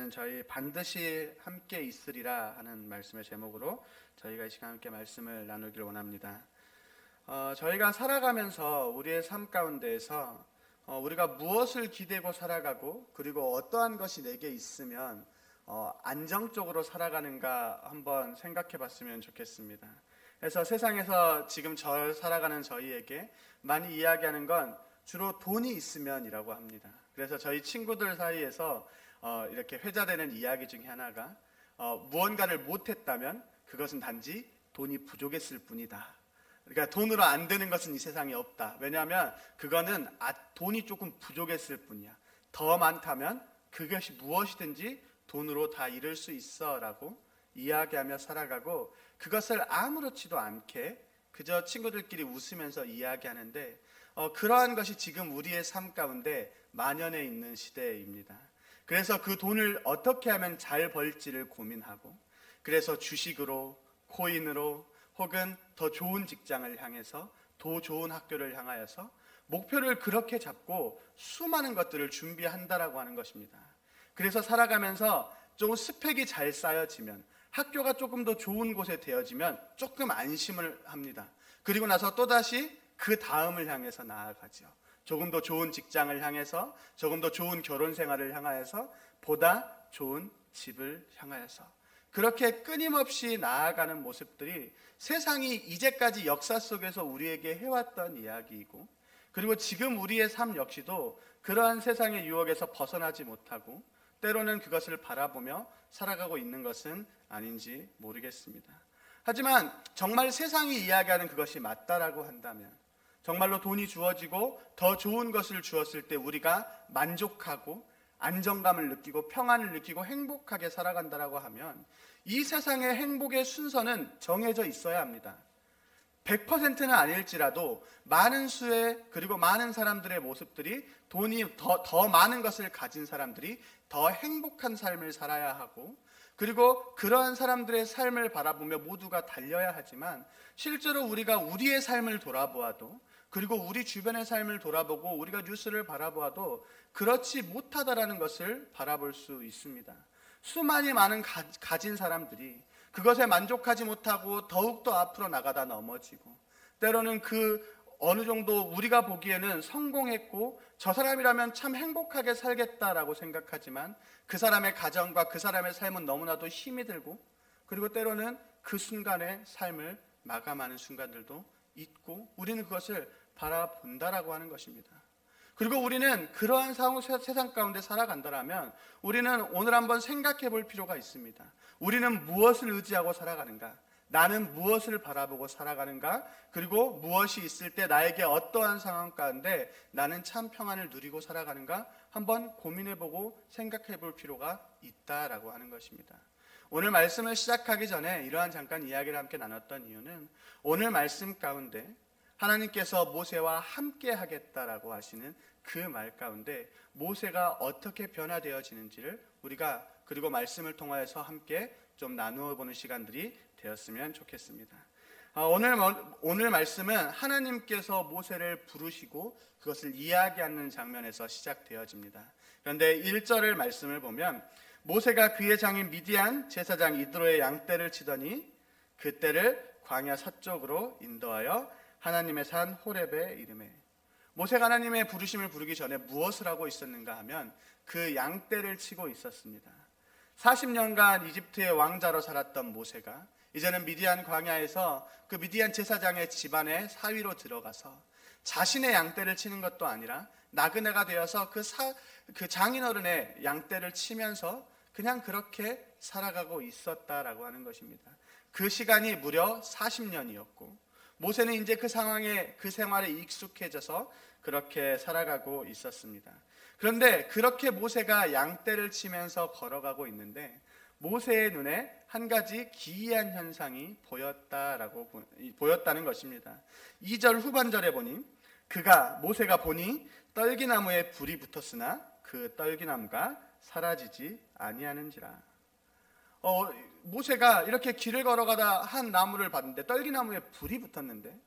오늘은 저희 반드시 함께 있으리라 하는 말씀의 제목으로 저희가 이 시간 함께 말씀을 나누기를 원합니다. 저희가 살아가면서 우리의 삶 가운데에서 우리가 무엇을 기대고 살아가고 그리고 어떠한 것이 내게 있으면 안정적으로 살아가는가 한번 생각해 봤으면 좋겠습니다. 그래서 세상에서 지금 살아가는 저희에게 많이 이야기하는 건 주로 돈이 있으면이라고 합니다. 그래서 저희 친구들 사이에서 이렇게 회자되는 이야기 중에 하나가 무언가를 못했다면 그것은 단지 돈이 부족했을 뿐이다. 그러니까 돈으로 안 되는 것은 이 세상에 없다. 왜냐하면 그거는 돈이 조금 부족했을 뿐이야. 더 많다면 그것이 무엇이든지 돈으로 다 이룰 수 있어 라고 이야기하며 살아가고, 그것을 아무렇지도 않게 그저 친구들끼리 웃으면서 이야기하는데 그러한 것이 지금 우리의 삶 가운데 만연해 있는 시대입니다. 그래서 그 돈을 어떻게 하면 잘 벌지를 고민하고, 그래서 주식으로, 코인으로, 혹은 더 좋은 직장을 향해서, 더 좋은 학교를 향하여서 목표를 그렇게 잡고 수많은 것들을 준비한다라고 하는 것입니다. 그래서 살아가면서 좀 스펙이 잘 쌓여지면, 학교가 조금 더 좋은 곳에 되어지면 조금 안심을 합니다. 그리고 나서 또다시 그 다음을 향해서 나아가죠. 조금 더 좋은 직장을 향해서, 조금 더 좋은 결혼 생활을 향하여서, 보다 좋은 집을 향하여서, 그렇게 끊임없이 나아가는 모습들이 세상이 이제까지 역사 속에서 우리에게 해왔던 이야기이고, 그리고 지금 우리의 삶 역시도 그러한 세상의 유혹에서 벗어나지 못하고 때로는 그것을 바라보며 살아가고 있는 것은 아닌지 모르겠습니다. 하지만 정말 세상이 이야기하는 그것이 맞다라고 한다면, 정말로 돈이 주어지고 더 좋은 것을 주었을 때 우리가 만족하고 안정감을 느끼고 평안을 느끼고 행복하게 살아간다라고 하면, 이 세상의 행복의 순서는 정해져 있어야 합니다. 100%는 아닐지라도 많은 수의, 그리고 많은 사람들의 모습들이 돈이 더 많은 것을 가진 사람들이 더 행복한 삶을 살아야 하고, 그리고 그러한 사람들의 삶을 바라보며 모두가 달려야 하지만, 실제로 우리가 우리의 삶을 돌아보아도, 그리고 우리 주변의 삶을 돌아보고 우리가 뉴스를 바라보아도 그렇지 못하다라는 것을 바라볼 수 있습니다. 수많이 많은 가진 사람들이 그것에 만족하지 못하고 더욱더 앞으로 나가다 넘어지고, 때로는 그 어느 정도 우리가 보기에는 성공했고 저 사람이라면 참 행복하게 살겠다라고 생각하지만 그 사람의 가정과 그 사람의 삶은 너무나도 힘이 들고, 그리고 때로는 그 순간의 삶을 마감하는 순간들도 있고, 우리는 그것을 바라본다라고 하는 것입니다. 그리고 우리는 그러한 세상 가운데 살아간다면 우리는 오늘 한번 생각해 볼 필요가 있습니다. 우리는 무엇을 의지하고 살아가는가? 나는 무엇을 바라보고 살아가는가? 그리고 무엇이 있을 때 나에게 어떠한 상황 가운데 나는 참 평안을 누리고 살아가는가? 한번 고민해보고 생각해 볼 필요가 있다라고 하는 것입니다. 오늘 말씀을 시작하기 전에 이러한 잠깐 이야기를 함께 나눴던 이유는, 오늘 말씀 가운데 하나님께서 모세와 함께 하겠다라고 하시는 그 말 가운데 모세가 어떻게 변화되어지는지를 우리가 그리고 말씀을 통하여서 함께 좀 나누어 보는 시간들이 되었으면 좋겠습니다. 오늘 말씀은 하나님께서 모세를 부르시고 그것을 이야기하는 장면에서 시작되어집니다. 그런데 1절의 말씀을 보면, 모세가 그의 장인 미디안 제사장 이드로의 양떼를 치더니 그떼를 광야 서쪽으로 인도하여 하나님의 산 호렙에 이르매. 모세가 하나님의 부르심을 부르기 전에 무엇을 하고 있었는가 하면 그 양떼를 치고 있었습니다. 40년간 이집트의 왕자로 살았던 모세가 이제는 미디안 광야에서 그 미디안 제사장의 집안의 사위로 들어가서 자신의 양떼를 치는 것도 아니라 나그네가 되어서 그 장인어른의 양떼를 치면서 그냥 그렇게 살아가고 있었다라고 하는 것입니다. 그 시간이 무려 40년이었고 모세는 이제 그 상황에, 그 생활에 익숙해져서 그렇게 살아가고 있었습니다. 그런데 그렇게 모세가 양떼를 치면서 걸어가고 있는데 모세의 눈에 한 가지 기이한 현상이 보였다는 것입니다. 2절 후반절에 보니 모세가 보니 떨기나무에 불이 붙었으나 그 떨기나무가 사라지지 아니하는지라. 모세가 이렇게 길을 걸어가다 한 나무를 봤는데 떨기나무에 불이 붙었는데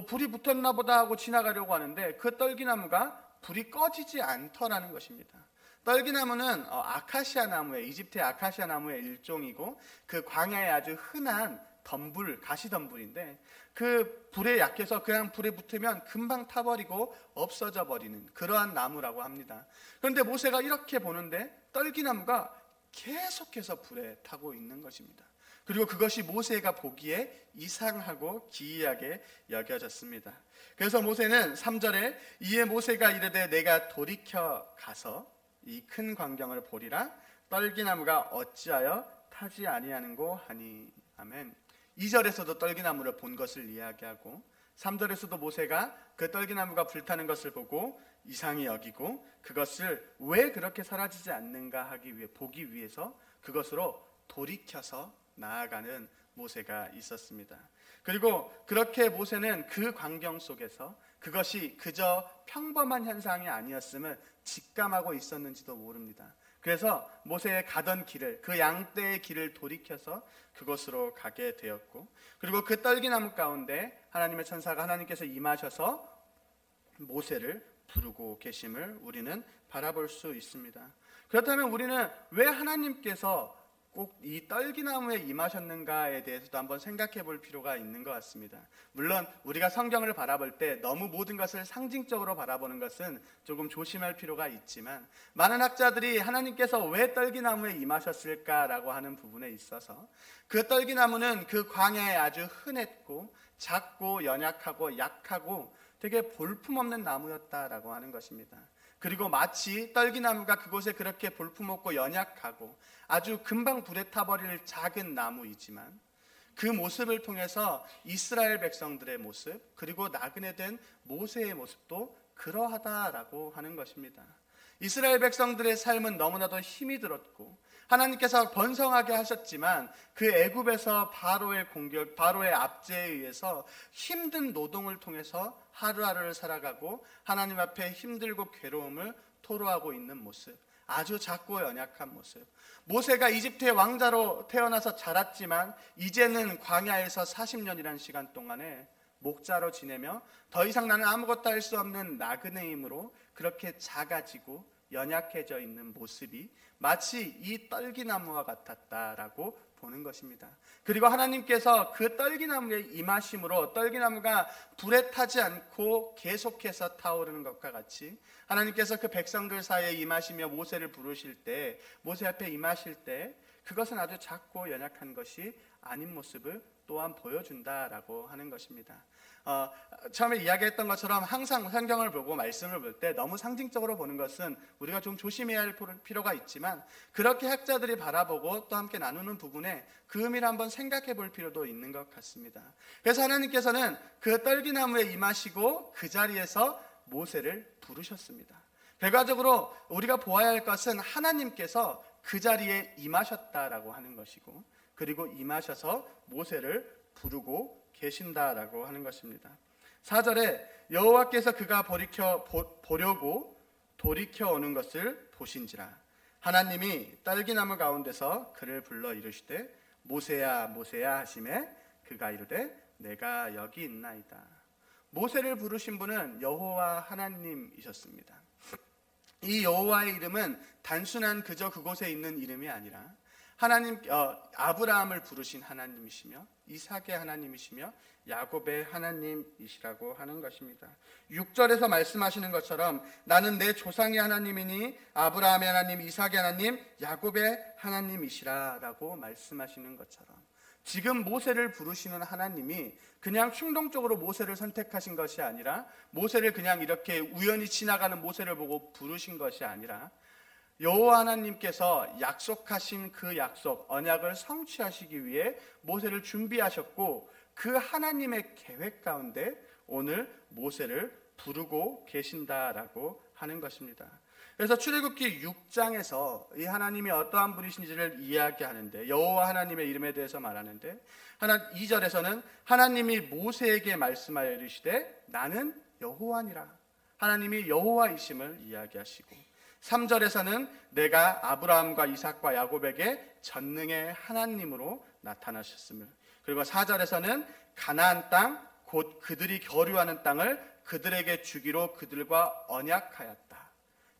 불이 붙었나 보다 하고 지나가려고 하는데 그 떨기나무가 불이 꺼지지 않더라는 것입니다. 떨기나무는 아카시아 나무의 이집트의 아카시아 나무의 일종이고 그 광야에 아주 흔한 덤불, 가시덤불인데 그 불에 약해서 그냥 불에 붙으면 금방 타버리고 없어져 버리는 그러한 나무라고 합니다. 그런데 모세가 이렇게 보는데 떨기나무가 계속해서 불에 타고 있는 것입니다. 그리고 그것이 모세가 보기에 이상하고 기이하게 여겨졌습니다. 그래서 모세는 3절에 이에 모세가 이르되 내가 돌이켜 가서 이 큰 광경을 보리라 떨기나무가 어찌하여 타지 아니하는고 하니. 아멘. 2절에서도 떨기나무를 본 것을 이야기하고 3절에서도 모세가 그 떨기나무가 불타는 것을 보고 이상히 여기고 그것을 왜 그렇게 사라지지 않는가 하기 위해 보기 위해서 그것으로 돌이켜서 나아가는 모세가 있었습니다. 그리고 그렇게 모세는 그 광경 속에서 그것이 그저 평범한 현상이 아니었음을 직감하고 있었는지도 모릅니다. 그래서 모세의 가던 길을 그 양떼의 길을 돌이켜서 그곳으로 가게 되었고 그리고 그 떨기나무 가운데 하나님의 천사가 하나님께서 임하셔서 모세를 부르고 계심을 우리는 바라볼 수 있습니다. 그렇다면 우리는 왜 하나님께서 꼭 이 떨기나무에 임하셨는가에 대해서도 한번 생각해 볼 필요가 있는 것 같습니다. 물론 우리가 성경을 바라볼 때 너무 모든 것을 상징적으로 바라보는 것은 조금 조심할 필요가 있지만 많은 학자들이 하나님께서 왜 떨기나무에 임하셨을까라고 하는 부분에 있어서 그 떨기나무는 그 광야에 아주 흔했고 작고 연약하고 약하고 되게 볼품없는 나무였다라고 하는 것입니다. 그리고 마치 떨기나무가 그곳에 그렇게 볼품없고 연약하고 아주 금방 불에 타버릴 작은 나무이지만 그 모습을 통해서 이스라엘 백성들의 모습 그리고 나그네 된 모세의 모습도 그러하다라고 하는 것입니다. 이스라엘 백성들의 삶은 너무나도 힘이 들었고 하나님께서 번성하게 하셨지만 그 애굽에서 바로의 공격, 바로의 압제에 의해서 힘든 노동을 통해서 하루하루를 살아가고 하나님 앞에 힘들고 괴로움을 토로하고 있는 모습, 아주 작고 연약한 모습. 모세가 이집트의 왕자로 태어나서 자랐지만 이제는 광야에서 40년이라는 시간 동안에 목자로 지내며 더 이상 나는 아무것도 할 수 없는 나그네임으로 그렇게 작아지고 연약해져 있는 모습이 마치 이 떨기나무와 같았다라고 보는 것입니다. 그리고 하나님께서 그 떨기나무에 임하심으로 떨기나무가 불에 타지 않고 계속해서 타오르는 것과 같이 하나님께서 그 백성들 사이에 임하시며 모세를 부르실 때 모세 앞에 임하실 때 그것은 아주 작고 연약한 것이 아닌 모습을 또한 보여준다라고 하는 것입니다. 처음에 이야기했던 것처럼 항상 성경을 보고 말씀을 볼 때 너무 상징적으로 보는 것은 우리가 좀 조심해야 할 필요가 있지만 그렇게 학자들이 바라보고 또 함께 나누는 부분에 그 의미를 한번 생각해 볼 필요도 있는 것 같습니다. 그래서 하나님께서는 그 떨기나무에 임하시고 그 자리에서 모세를 부르셨습니다. 결과적으로 우리가 보아야 할 것은 하나님께서 그 자리에 임하셨다라고 하는 것이고 그리고 임하셔서 모세를 부르고 계신다라고 하는 것입니다. 4절에 여호와께서 그가 보려고 돌이켜 오는 것을 보신지라 하나님이 떨기나무 가운데서 그를 불러 이르시되 모세야 모세야 하시매 그가 이르되 내가 여기 있나이다. 모세를 부르신 분은 여호와 하나님이셨습니다. 이 여호와의 이름은 단순한 그저 그곳에 있는 이름이 아니라 하나님 아브라함을 부르신 하나님이시며 이삭의 하나님이시며 야곱의 하나님이시라고 하는 것입니다. 6절에서 말씀하시는 것처럼 나는 내 조상의 하나님이니 아브라함의 하나님, 이삭의 하나님, 야곱의 하나님이시라라고 말씀하시는 것처럼 지금 모세를 부르시는 하나님이 그냥 충동적으로 모세를 선택하신 것이 아니라 모세를 그냥 이렇게 우연히 지나가는 모세를 보고 부르신 것이 아니라 여호와 하나님께서 약속하신 그 약속, 언약을 성취하시기 위해 모세를 준비하셨고 그 하나님의 계획 가운데 오늘 모세를 부르고 계신다라고 하는 것입니다. 그래서 출애굽기 6장에서 이 하나님이 어떠한 분이신지를 이야기하는데 여호와 하나님의 이름에 대해서 말하는데 2절에서는 하나님이 모세에게 말씀하여 이르시되 나는 여호와니라. 하나님이 여호와이심을 이야기하시고 3절에서는 내가 아브라함과 이삭과 야곱에게 전능의 하나님으로 나타나셨음을 그리고 4절에서는 가나안 땅 곧 그들이 거류하는 땅을 그들에게 주기로 그들과 언약하였다.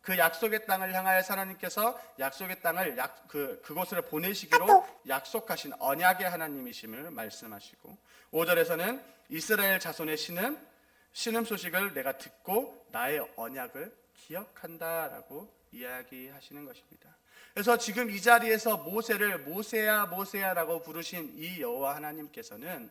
그 약속의 땅을 향하여 하나님께서 약속의 땅을 그곳으로 보내시기로 약속하신 언약의 하나님이심을 말씀하시고, 5절에서는 이스라엘 자손의 신음 소식을 내가 듣고 나의 언약을 기억한다라고 이야기하시는 것입니다. 그래서 지금 이 자리에서 모세를 모세야 모세야라고 부르신 이 여호와 하나님께서는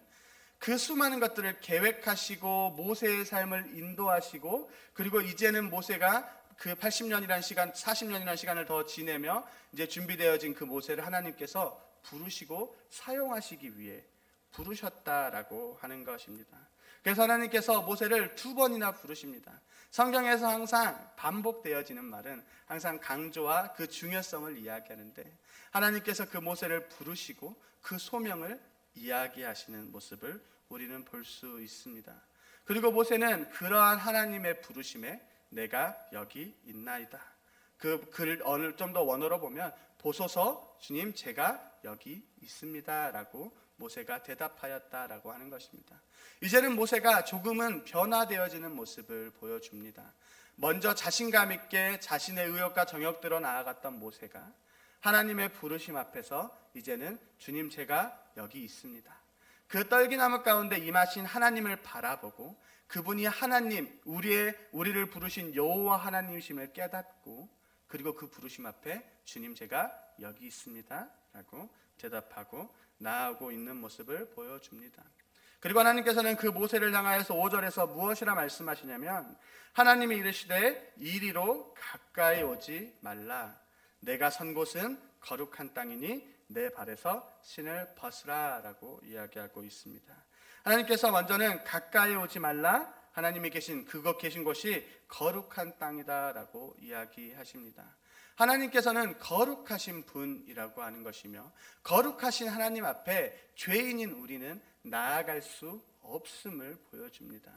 그 수많은 것들을 계획하시고 모세의 삶을 인도하시고, 그리고 이제는 모세가 그 80년이라는 시간, 40년이라는 시간을 더 지내며 이제 준비되어진 그 모세를 하나님께서 부르시고 사용하시기 위해 부르셨다라고 하는 것입니다. 그래서 하나님께서 모세를 2번이나 부르십니다. 성경에서 항상 반복되어지는 말은 항상 강조와 그 중요성을 이야기하는데, 하나님께서 그 모세를 부르시고 그 소명을 이야기하시는 모습을 우리는 볼 수 있습니다. 그리고 모세는 그러한 하나님의 부르심에 내가 여기 있나이다. 그 글을 좀 더 원어로 보면 보소서 주님 제가 여기 있습니다 라고 모세가 대답하였다라고 하는 것입니다. 이제는 모세가 조금은 변화되어지는 모습을 보여줍니다. 먼저 자신감 있게 자신의 의욕과 정욕대로 나아갔던 모세가 하나님의 부르심 앞에서 이제는 주님 제가 여기 있습니다. 그 떨기나무 가운데 임하신 하나님을 바라보고 그분이 하나님, 우리를 부르신 여호와 하나님이심을 깨닫고, 그리고 그 부르심 앞에 주님 제가 여기 있습니다 라고 대답하고 나아가고 있는 모습을 보여줍니다. 그리고 하나님께서는 그 모세를 향하여서 5절에서 무엇이라 말씀하시냐면, 하나님이 이르시되 이리로 가까이 오지 말라. 내가 선 곳은 거룩한 땅이니 내 발에서 신을 벗으라 라고 이야기하고 있습니다. 하나님께서 먼저는 가까이 오지 말라, 하나님이 계신 곳이 거룩한 땅이다 라고 이야기하십니다. 하나님께서는 거룩하신 분이라고 하는 것이며, 거룩하신 하나님 앞에 죄인인 우리는 나아갈 수 없음을 보여줍니다.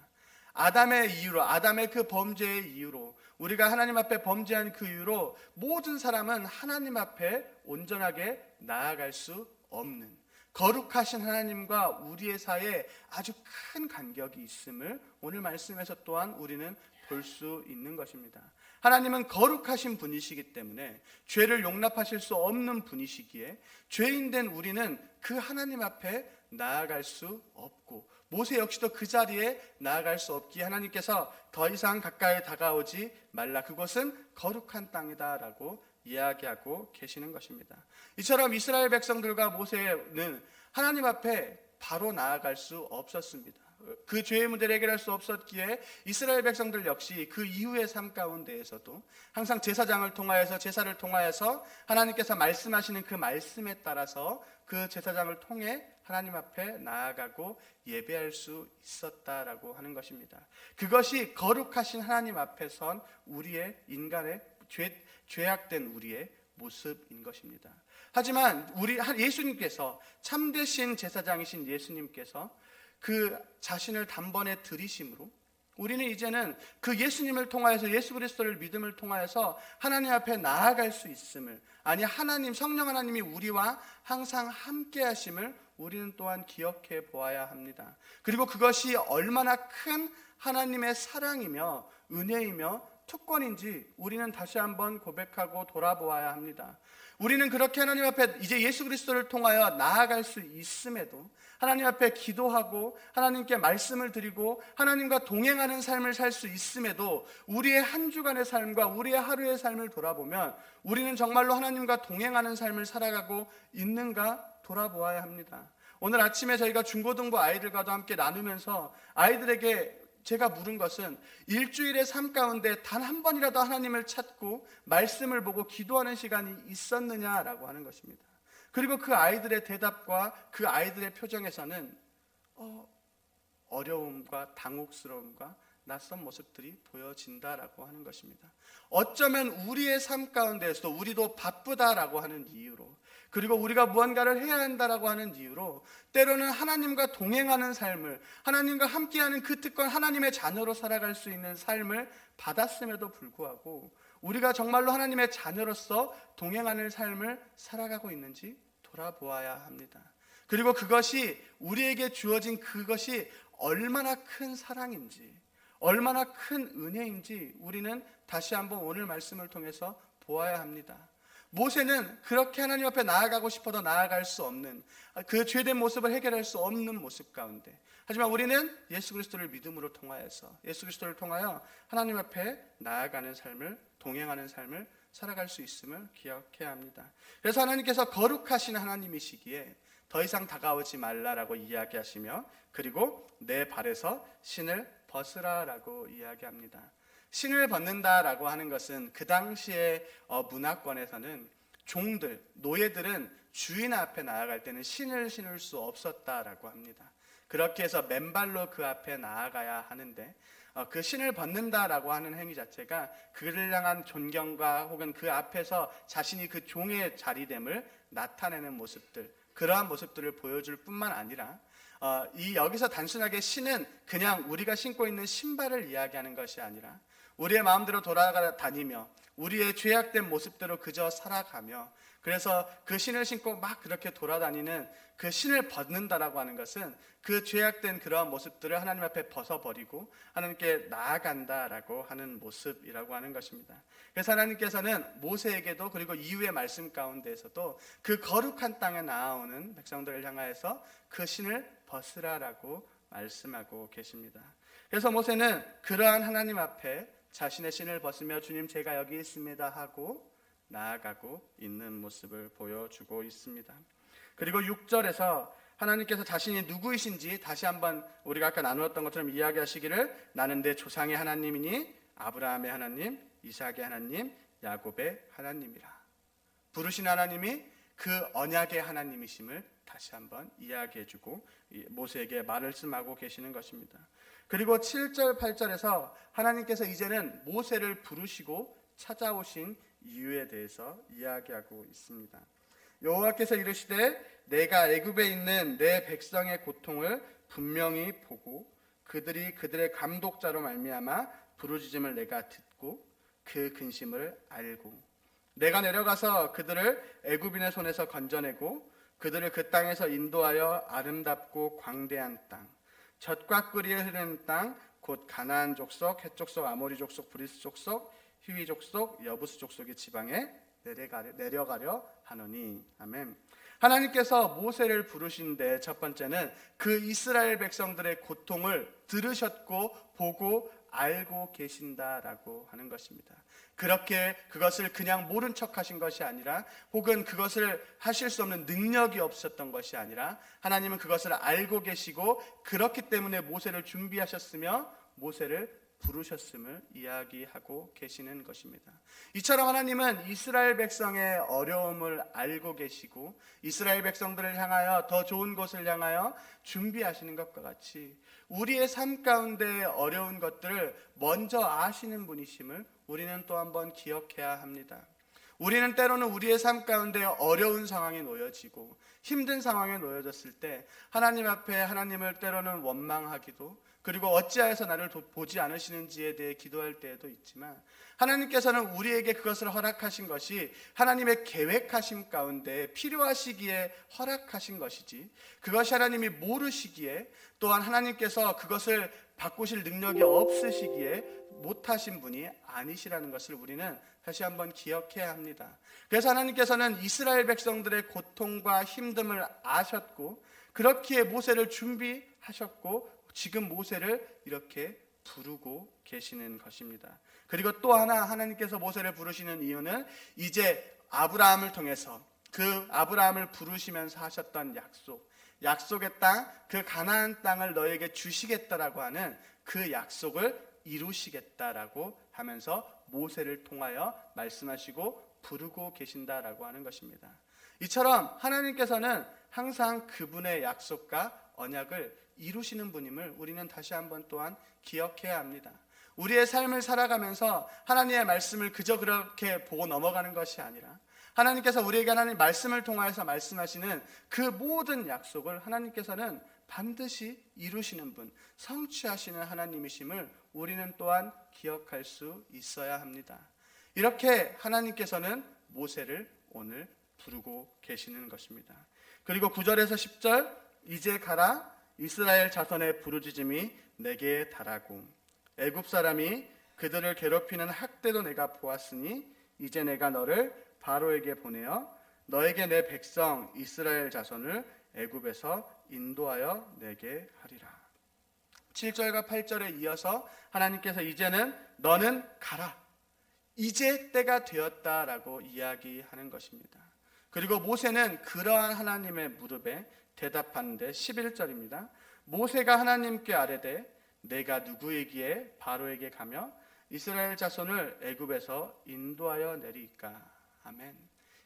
아담의 그 범죄의 이유로, 우리가 하나님 앞에 범죄한 그 이유로 모든 사람은 하나님 앞에 온전하게 나아갈 수 없는, 거룩하신 하나님과 우리의 사이에 아주 큰 간격이 있음을 오늘 말씀에서 또한 우리는 볼 수 있는 것입니다. 하나님은 거룩하신 분이시기 때문에 죄를 용납하실 수 없는 분이시기에 죄인된 우리는 그 하나님 앞에 나아갈 수 없고, 모세 역시도 그 자리에 나아갈 수 없기에 하나님께서 더 이상 가까이 다가오지 말라, 그곳은 거룩한 땅이다라고 이야기하고 계시는 것입니다. 이처럼 이스라엘 백성들과 모세는 하나님 앞에 바로 나아갈 수 없었습니다. 그 죄의 문제를 해결할 수 없었기에 이스라엘 백성들 역시 그 이후의 삶 가운데에서도 항상 제사장을 통하여서, 제사를 통하여서 하나님께서 말씀하시는 그 말씀에 따라서 그 제사장을 통해 하나님 앞에 나아가고 예배할 수 있었다라고 하는 것입니다. 그것이 거룩하신 하나님 앞에 선 우리의 인간의 죄악된 우리의 모습인 것입니다. 하지만 예수님께서, 참되신 제사장이신 예수님께서 그 자신을 단번에 들이심으로 우리는 이제는 그 예수님을 통하여서, 예수 그리스도를 믿음을 통하여서 하나님 앞에 나아갈 수 있음을, 아니 하나님, 성령 하나님이 우리와 항상 함께 하심을 우리는 또한 기억해 보아야 합니다. 그리고 그것이 얼마나 큰 하나님의 사랑이며 은혜이며 특권인지 우리는 다시 한번 고백하고 돌아보아야 합니다. 우리는 그렇게 하나님 앞에 이제 예수 그리스도를 통하여 나아갈 수 있음에도, 하나님 앞에 기도하고 하나님께 말씀을 드리고 하나님과 동행하는 삶을 살 수 있음에도 우리의 한 주간의 삶과 우리의 하루의 삶을 돌아보면 우리는 정말로 하나님과 동행하는 삶을 살아가고 있는가 돌아보아야 합니다. 오늘 아침에 저희가 중고등부 아이들과도 함께 나누면서 아이들에게 제가 물은 것은, 일주일의 삶 가운데 단 한 번이라도 하나님을 찾고 말씀을 보고 기도하는 시간이 있었느냐라고 하는 것입니다. 그리고 그 아이들의 대답과 그 아이들의 표정에서는 어려움과 당혹스러움과 낯선 모습들이 보여진다라고 하는 것입니다. 어쩌면 우리의 삶 가운데에서도 우리도 바쁘다라고 하는 이유로, 그리고 우리가 무언가를 해야 한다라고 하는 이유로 때로는 하나님과 동행하는 삶을, 하나님과 함께하는 그 특권, 하나님의 자녀로 살아갈 수 있는 삶을 받았음에도 불구하고 우리가 정말로 하나님의 자녀로서 동행하는 삶을 살아가고 있는지 돌아보아야 합니다. 그리고 그것이 우리에게 주어진 그것이 얼마나 큰 사랑인지, 얼마나 큰 은혜인지 우리는 다시 한번 오늘 말씀을 통해서 보아야 합니다. 모세는 그렇게 하나님 앞에 나아가고 싶어도 나아갈 수 없는, 그 죄된 모습을 해결할 수 없는 모습 가운데, 하지만 우리는 예수 그리스도를 믿음으로 통하여서 예수 그리스도를 통하여 하나님 앞에 나아가는 삶을, 동행하는 삶을 살아갈 수 있음을 기억해야 합니다. 그래서 하나님께서 거룩하신 하나님이시기에 더 이상 다가오지 말라라고 이야기하시며, 그리고 내 발에서 신을 벗으라라고 이야기합니다. 신을 벗는다라고 하는 것은 그 당시의 문화권에서는 종들, 노예들은 주인 앞에 나아갈 때는 신을 신을 수 없었다라고 합니다. 그렇게 해서 맨발로 그 앞에 나아가야 하는데, 그 신을 벗는다라고 하는 행위 자체가 그를 향한 존경과 혹은 그 앞에서 자신이 그 종의 자리됨을 나타내는 모습들, 그러한 모습들을 보여줄 뿐만 아니라 여기서 단순하게 신은 그냥 우리가 신고 있는 신발을 이야기하는 것이 아니라 우리의 마음대로 돌아다니며 우리의 죄악된 모습대로 그저 살아가며, 그래서 그 신을 신고 막 그렇게 돌아다니는 그 신을 벗는다라고 하는 것은 그 죄악된 그러한 모습들을 하나님 앞에 벗어버리고 하나님께 나아간다라고 하는 모습이라고 하는 것입니다. 그래서 하나님께서는 모세에게도, 그리고 이후의 말씀 가운데에서도 그 거룩한 땅에 나아오는 백성들을 향하여서 그 신을 벗으라라고 말씀하고 계십니다. 그래서 모세는 그러한 하나님 앞에 자신의 신을 벗으며 주님 제가 여기 있습니다 하고 나아가고 있는 모습을 보여주고 있습니다. 그리고 6절에서 하나님께서 자신이 누구이신지 다시 한번 우리가 아까 나누었던 것처럼 이야기하시기를, 나는 내 조상의 하나님이니 아브라함의 하나님, 이삭의 하나님, 야곱의 하나님이라. 부르신 하나님이 그 언약의 하나님이심을 다시 한번 이야기해주고 모세에게 말씀하고 계시는 것입니다. 그리고 7절, 8절에서 하나님께서 이제는 모세를 부르시고 찾아오신 이유에 대해서 이야기하고 있습니다. 여호와께서 이르시되 내가 애굽에 있는 내 백성의 고통을 분명히 보고 그들이 그들의 감독자로 말미암아 부르짖음을 내가 듣고 그 근심을 알고 내가 내려가서 그들을 애굽인의 손에서 건져내고 그들을 그 땅에서 인도하여 아름답고 광대한 땅, 젖과 꿀이 흐르는 땅, 곧 가나안 족속, 헷 족속, 아모리 족속, 브리스 족속, 히위 족속, 여부스 족속의 지방에 내려가려 하노니. 아멘. 하나님께서 모세를 부르신데 첫 번째는 그 이스라엘 백성들의 고통을 들으셨고 보고 알고 계신다라고 하는 것입니다. 그렇게 그것을 그냥 모른 척 하신 것이 아니라, 혹은 그것을 하실 수 없는 능력이 없었던 것이 아니라, 하나님은 그것을 알고 계시고 그렇기 때문에 모세를 준비하셨으며 모세를 부르셨음을 이야기하고 계시는 것입니다. 이처럼 하나님은 이스라엘 백성의 어려움을 알고 계시고 이스라엘 백성들을 향하여 더 좋은 곳을 향하여 준비하시는 것과 같이 우리의 삶 가운데 어려운 것들을 먼저 아시는 분이심을 우리는 또 한번 기억해야 합니다. 우리는 때로는 우리의 삶 가운데 어려운 상황에 놓여지고 힘든 상황에 놓여졌을 때 하나님 앞에 하나님을 때로는 원망하기도, 그리고 어찌하여서 나를 보지 않으시는지에 대해 기도할 때에도 있지만, 하나님께서는 우리에게 그것을 허락하신 것이 하나님의 계획하심 가운데 필요하시기에 허락하신 것이지, 그것이 하나님이 모르시기에, 또한 하나님께서 그것을 바꾸실 능력이 없으시기에 못하신 분이 아니시라는 것을 우리는 다시 한번 기억해야 합니다. 그래서 하나님께서는 이스라엘 백성들의 고통과 힘듦을 아셨고 그렇기에 모세를 준비하셨고 지금 모세를 이렇게 부르고 계시는 것입니다. 그리고 또 하나 하나님께서 모세를 부르시는 이유는 이제 아브라함을 통해서 그 아브라함을 부르시면서 하셨던 약속의 땅, 그 가나안 땅을 너에게 주시겠다라고 하는 그 약속을 이루시겠다라고 하면서 모세를 통하여 말씀하시고 부르고 계신다라고 하는 것입니다. 이처럼 하나님께서는 항상 그분의 약속과 언약을 이루시는 분임을 우리는 다시 한번 또한 기억해야 합니다. 우리의 삶을 살아가면서 하나님의 말씀을 그저 그렇게 보고 넘어가는 것이 아니라, 하나님께서 우리에게 하나님 말씀을 통하여서 말씀하시는 그 모든 약속을 하나님께서는 반드시 이루시는 분, 성취하시는 하나님이심을 우리는 또한 기억할 수 있어야 합니다. 이렇게 하나님께서는 모세를 오늘 부르고 계시는 것입니다. 그리고 9절에서 10절, 이제 가라 이스라엘 자손의 부르짖음이 내게 달하고 애굽 사람이 그들을 괴롭히는 학대도 내가 보았으니 이제 내가 너를 바로에게 보내어 너에게 내 백성 이스라엘 자손을 애굽에서 인도하여 내게 하리라. 7절과 8절에 이어서 하나님께서 이제는 너는 가라, 이제 때가 되었다라고 이야기하는 것입니다. 그리고 모세는 그러한 하나님의 무릎에 대답하는데 11절입니다. 모세가 하나님께 아뢰되 내가 누구이기에 바로에게 가며 이스라엘 자손을 애굽에서 인도하여 내리까. 아멘.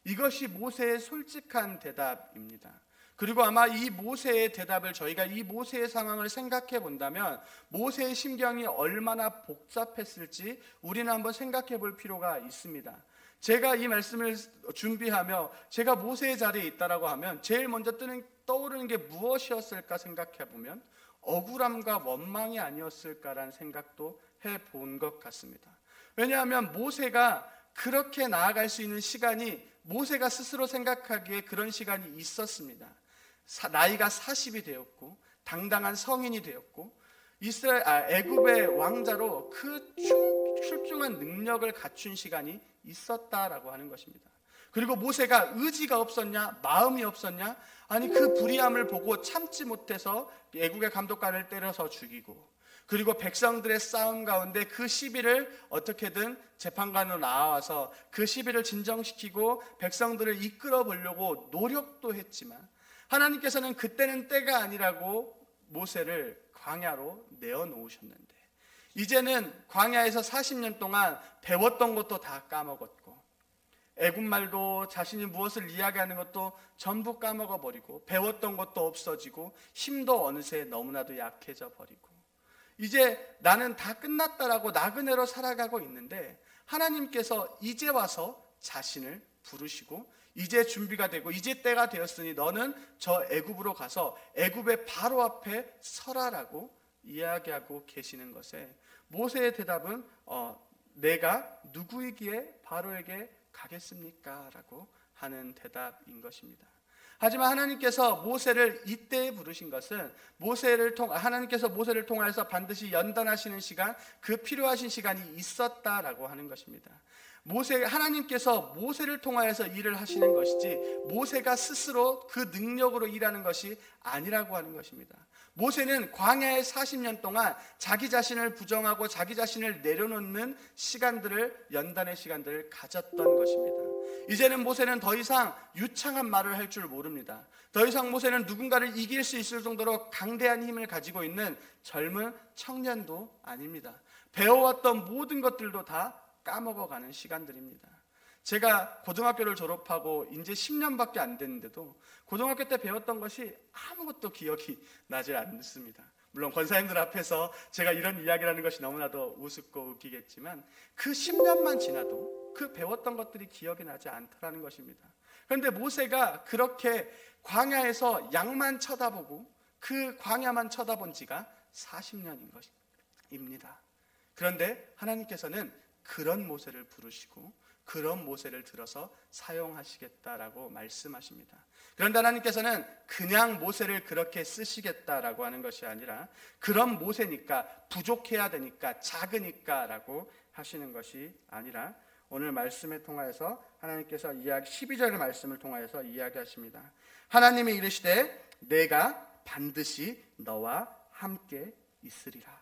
이것이 모세의 솔직한 대답입니다. 그리고 아마 이 모세의 대답을 저희가 이 모세의 상황을 생각해 본다면 모세의 심경이 얼마나 복잡했을지 우리는 한번 생각해 볼 필요가 있습니다. 제가 이 말씀을 준비하며 제가 모세의 자리에 있다라고 하면 제일 먼저 떠오르는 게 무엇이었을까 생각해 보면 억울함과 원망이 아니었을까라는 생각도 해본 것 같습니다. 왜냐하면 모세가 그렇게 나아갈 수 있는 시간이 모세가 스스로 생각하기에 그런 시간이 있었습니다. 나이가 40이 되었고 당당한 성인이 되었고 애굽의 왕자로 그 출중한 능력을 갖춘 시간이 있었다라고 하는 것입니다. 그리고 모세가 의지가 없었냐, 마음이 없었냐? 아니 그 불의함을 보고 참지 못해서 애국의 감독관을 때려서 죽이고, 그리고 백성들의 싸움 가운데 그 시비를 어떻게든 재판관으로 나와서 그 시비를 진정시키고 백성들을 이끌어 보려고 노력도 했지만 하나님께서는 그때는 때가 아니라고 모세를 광야로 내어놓으셨는데 이제는 광야에서 40년 동안 배웠던 것도 다 까먹었고 애굽말도 자신이 무엇을 이야기하는 것도 전부 까먹어버리고 배웠던 것도 없어지고 힘도 어느새 너무나도 약해져 버리고 이제 나는 다 끝났다라고 나그네로 살아가고 있는데 하나님께서 이제 와서 자신을 부르시고 이제 준비가 되고 이제 때가 되었으니 너는 저 애굽으로 가서 애굽의 바로 앞에 서라라고 이야기하고 계시는 것에 모세의 대답은 내가 누구이기에 바로에게 가겠습니까? 라고 하는 대답인 것입니다. 하지만 하나님께서 모세를 이때에 부르신 것은 하나님께서 모세를 통하여서 반드시 연단하시는 시간, 그 필요하신 시간이 있었다라고 하는 것입니다. 하나님께서 모세를 통하여서 일을 하시는 것이지 모세가 스스로 그 능력으로 일하는 것이 아니라고 하는 것입니다. 모세는 광야의 40년 동안 자기 자신을 부정하고 자기 자신을 내려놓는 연단의 시간들을 가졌던 것입니다. 이제는 모세는 더 이상 유창한 말을 할 줄 모릅니다. 더 이상 모세는 누군가를 이길 수 있을 정도로 강대한 힘을 가지고 있는 젊은 청년도 아닙니다. 배워왔던 모든 것들도 다 까먹어가는 시간들입니다. 제가 고등학교를 졸업하고 이제 10년밖에 안 됐는데도 고등학교 때 배웠던 것이 아무것도 기억이 나지 않습니다. 물론 권사님들 앞에서 제가 이런 이야기를 하는 것이 너무나도 우습고 웃기겠지만 그 10년만 지나도 그 배웠던 것들이 기억이 나지 않더라는 것입니다. 그런데 모세가 그렇게 광야에서 양만 쳐다보고 그 광야만 쳐다본 지가 40년인 것입니다. 그런데 하나님께서는 그런 모세를 부르시고 그런 모세를 들어서 사용하시겠다라고 말씀하십니다. 그런데 하나님께서는 그냥 모세를 그렇게 쓰시겠다라고 하는 것이 아니라 그런 모세니까 부족해야 되니까 작으니까라고 하시는 것이 아니라 오늘 말씀에 통하여서 하나님께서 12절의 말씀을 통하여서 이야기하십니다. 하나님이 이르시되 내가 반드시 너와 함께 있으리라.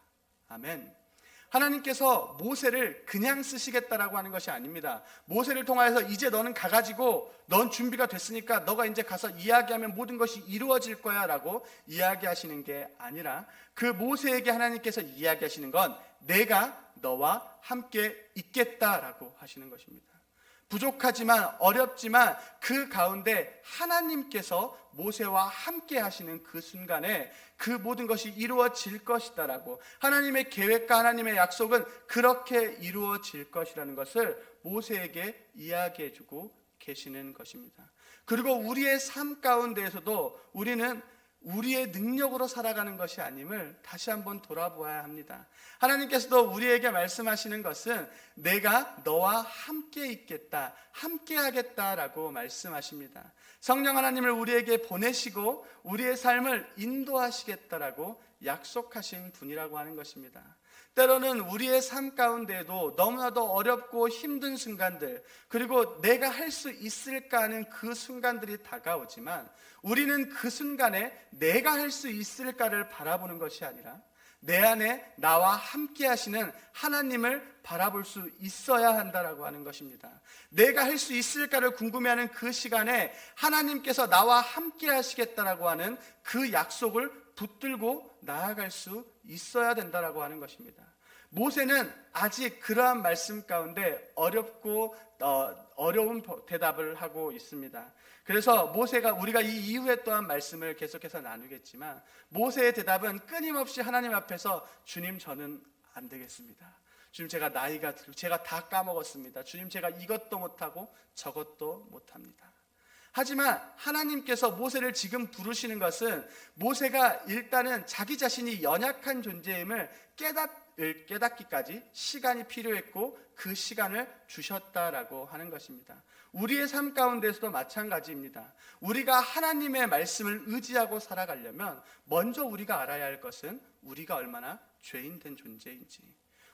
아멘. 하나님께서 모세를 그냥 쓰시겠다라고 하는 것이 아닙니다. 모세를 통하여서 이제 너는 가가지고 넌 준비가 됐으니까 너가 이제 가서 이야기하면 모든 것이 이루어질 거야 라고 이야기하시는 게 아니라 그 모세에게 하나님께서 이야기하시는 건 내가 너와 함께 있겠다라고 하시는 것입니다. 부족하지만 어렵지만 그 가운데 하나님께서 모세와 함께 하시는 그 순간에 그 모든 것이 이루어질 것이다라고 하나님의 계획과 하나님의 약속은 그렇게 이루어질 것이라는 것을 모세에게 이야기해주고 계시는 것입니다. 그리고 우리의 삶 가운데에서도 우리는 우리의 능력으로 살아가는 것이 아님을 다시 한번 돌아보아야 합니다. 하나님께서도 우리에게 말씀하시는 것은 내가 너와 함께 있겠다, 함께 하겠다라고 말씀하십니다. 성령 하나님을 우리에게 보내시고 우리의 삶을 인도하시겠다라고 약속하신 분이라고 하는 것입니다. 때로는 우리의 삶 가운데에도 너무나도 어렵고 힘든 순간들, 그리고 내가 할 수 있을까 하는 그 순간들이 다가오지만 우리는 그 순간에 내가 할 수 있을까를 바라보는 것이 아니라 내 안에 나와 함께 하시는 하나님을 바라볼 수 있어야 한다라고 하는 것입니다. 내가 할 수 있을까를 궁금해하는 그 시간에 하나님께서 나와 함께 하시겠다라고 하는 그 약속을 붙들고 나아갈 수 있어야 된다라고 하는 것입니다. 모세는 아직 그러한 말씀 가운데 어려운 대답을 하고 있습니다. 그래서 모세가, 우리가 이 이후에 또한 말씀을 계속해서 나누겠지만, 모세의 대답은 끊임없이 하나님 앞에서 주님, 저는 안 되겠습니다. 주님, 제가 나이가 들고 제가 다 까먹었습니다. 주님, 제가 이것도 못하고 저것도 못합니다. 하지만 하나님께서 모세를 지금 부르시는 것은 모세가 일단은 자기 자신이 연약한 존재임을 깨닫기까지 시간이 필요했고 그 시간을 주셨다라고 하는 것입니다. 우리의 삶 가운데서도 마찬가지입니다. 우리가 하나님의 말씀을 의지하고 살아가려면 먼저 우리가 알아야 할 것은 우리가 얼마나 죄인된 존재인지,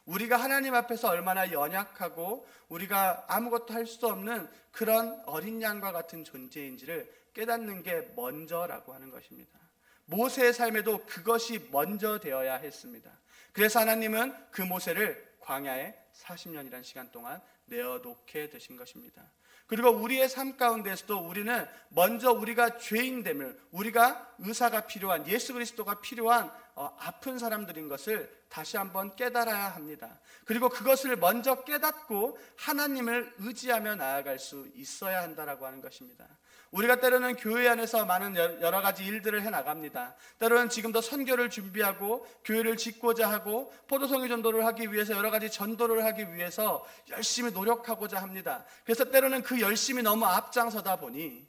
우리가 하나님 앞에서 얼마나 연약하고 우리가 아무것도 할 수 없는 그런 어린 양과 같은 존재인지를 깨닫는 게 먼저라고 하는 것입니다. 모세의 삶에도 그것이 먼저 되어야 했습니다. 그래서 하나님은 그 모세를 광야에 40년이라는 시간 동안 내어놓게 되신 것입니다. 그리고 우리의 삶 가운데서도 우리는 먼저 우리가 죄인됨을, 우리가 의사가 필요한, 예수 그리스도가 필요한 아픈 사람들인 것을 다시 한번 깨달아야 합니다. 그리고 그것을 먼저 깨닫고 하나님을 의지하며 나아갈 수 있어야 한다라고 하는 것입니다. 우리가 때로는 교회 안에서 많은 여러 가지 일들을 해나갑니다. 때로는 지금도 선교를 준비하고 교회를 짓고자 하고 포도송이 전도를 하기 위해서 여러 가지 전도를 하기 위해서 열심히 노력하고자 합니다. 그래서 때로는 그 열심히 너무 앞장서다 보니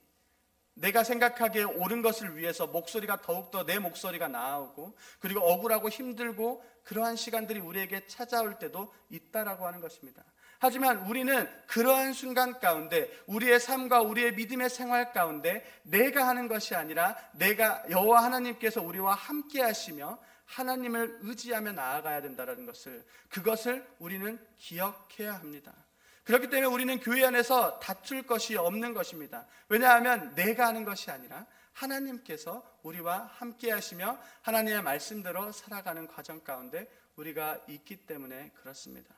내가 생각하기에 옳은 것을 위해서 목소리가 더욱더 내 목소리가 나오고, 그리고 억울하고 힘들고 그러한 시간들이 우리에게 찾아올 때도 있다라고 하는 것입니다. 하지만 우리는 그러한 순간 가운데 우리의 삶과 우리의 믿음의 생활 가운데 내가 하는 것이 아니라 내가 여호와 하나님께서 우리와 함께 하시며 하나님을 의지하며 나아가야 된다는 것을, 그것을 우리는 기억해야 합니다. 그렇기 때문에 우리는 교회 안에서 다툴 것이 없는 것입니다. 왜냐하면 내가 하는 것이 아니라 하나님께서 우리와 함께 하시며 하나님의 말씀대로 살아가는 과정 가운데 우리가 있기 때문에 그렇습니다.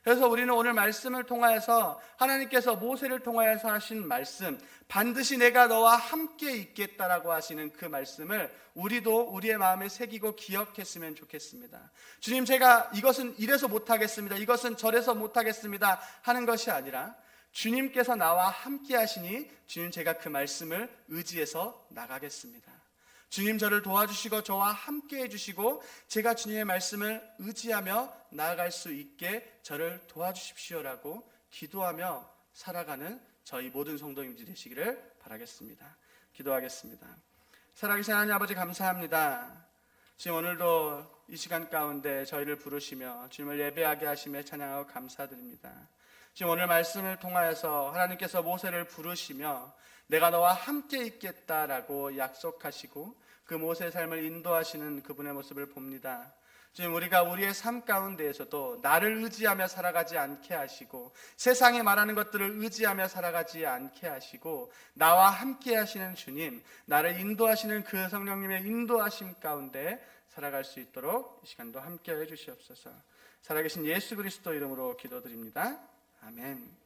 그래서 우리는 오늘 말씀을 통하여서 하나님께서 모세를 통하여서 하신 말씀, 반드시 내가 너와 함께 있겠다라고 하시는 그 말씀을 우리도 우리의 마음에 새기고 기억했으면 좋겠습니다. 주님, 제가 이것은 이래서 못하겠습니다, 이것은 저래서 못하겠습니다 하는 것이 아니라 주님께서 나와 함께 하시니 주님, 제가 그 말씀을 의지해서 나가겠습니다. 주님, 저를 도와주시고 저와 함께 해주시고 제가 주님의 말씀을 의지하며 나아갈 수 있게 저를 도와주십시오라고 기도하며 살아가는 저희 모든 성도님들이 되시기를 바라겠습니다. 기도하겠습니다. 살아계신 하나님 아버지, 감사합니다. 지금 오늘도 이 시간 가운데 저희를 부르시며 주님을 예배하게 하심에 찬양하고 감사드립니다. 지금 오늘 말씀을 통하여서 하나님께서 모세를 부르시며 내가 너와 함께 있겠다라고 약속하시고 그 모세의 삶을 인도하시는 그분의 모습을 봅니다. 지금 우리가 우리의 삶 가운데에서도 나를 의지하며 살아가지 않게 하시고 세상이 말하는 것들을 의지하며 살아가지 않게 하시고 나와 함께 하시는 주님, 나를 인도하시는 그 성령님의 인도하심 가운데 살아갈 수 있도록 이 시간도 함께 해 주시옵소서. 살아계신 예수 그리스도 이름으로 기도드립니다. 아멘.